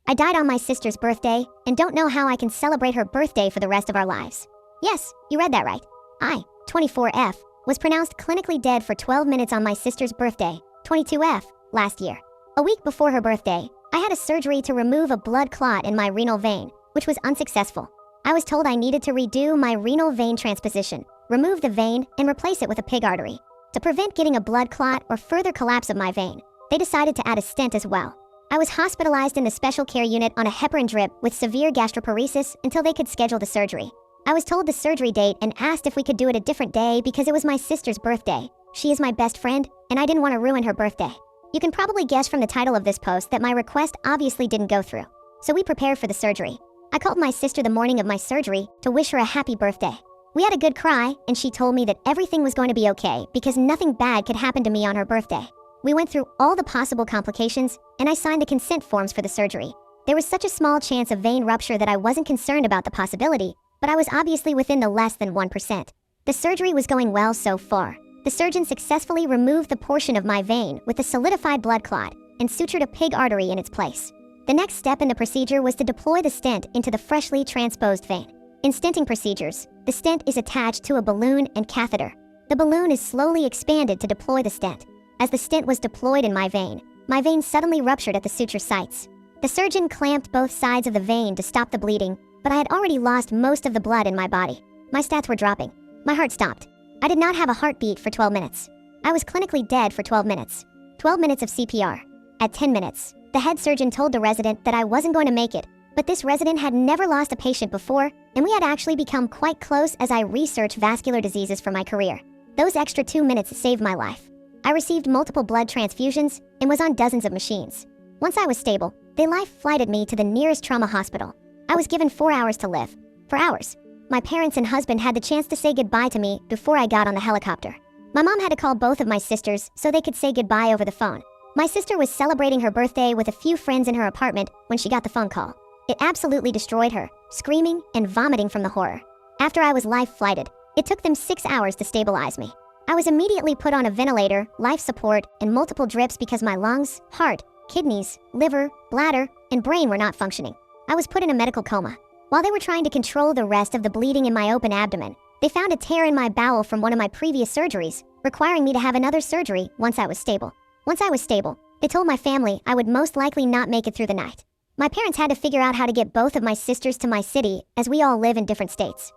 I died on my sister's birthday and don't know how I can celebrate her birthday for the rest of our lives. Yes, you read that right. I, 24F, was pronounced clinically dead for 12 minutes on my sister's birthday, 22F, last year. A week before her birthday, I had a surgery to remove a blood clot in my renal vein, which was unsuccessful. I was told I needed to redo my renal vein transposition, remove the vein, and replace it with a pig artery. To prevent getting a blood clot or further collapse of my vein, they decided to add a stent as well. I was hospitalized in the special care unit on a heparin drip with severe gastroparesis until they could schedule the surgery. I was told the surgery date and asked if we could do it a different day because it was my sister's birthday. She is my best friend, and I didn't want to ruin her birthday. You can probably guess from the title of this post that my request obviously didn't go through. So we prepared for the surgery. I called my sister the morning of my surgery to wish her a happy birthday. We had a good cry, and she told me that everything was going to be okay because nothing bad could happen to me on her birthday. We went through all the possible complications, and I signed the consent forms for the surgery. There was such a small chance of vein rupture that I wasn't concerned about the possibility, but I was obviously within the less than 1%. The surgery was going well so far. The surgeon successfully removed the portion of my vein with a solidified blood clot and sutured a pig artery in its place. The next step in the procedure was to deploy the stent into the freshly transposed vein. In stenting procedures, the stent is attached to a balloon and catheter. The balloon is slowly expanded to deploy the stent. As the stent was deployed in my vein suddenly ruptured at the suture sites. The surgeon clamped both sides of the vein to stop the bleeding, but I had already lost most of the blood in my body. My stats were dropping. My heart stopped. I did not have a heartbeat for 12 minutes. I was clinically dead for 12 minutes. 12 minutes of CPR. At 10 minutes, the head surgeon told the resident that I wasn't going to make it, but this resident had never lost a patient before, and we had actually become quite close as I researched vascular diseases for my career. Those extra 2 minutes saved my life. I received multiple blood transfusions and was on dozens of machines. Once I was stable, they life-flighted me to the nearest trauma hospital. I was given 4 hours to live. 4 hours. My parents and husband had the chance to say goodbye to me before I got on the helicopter. My mom had to call both of my sisters so they could say goodbye over the phone. My sister was celebrating her birthday with a few friends in her apartment when she got the phone call. It absolutely destroyed her, screaming and vomiting from the horror. After I was life-flighted, it took them 6 hours to stabilize me. I was immediately put on a ventilator, life support, and multiple drips because my lungs, heart, kidneys, liver, bladder, and brain were not functioning. I was put in a medical coma. While they were trying to control the rest of the bleeding in my open abdomen, they found a tear in my bowel from one of my previous surgeries, requiring me to have another surgery once I was stable. Once I was stable, they told my family I would most likely not make it through the night. My parents had to figure out how to get both of my sisters to my city as we all live in different states.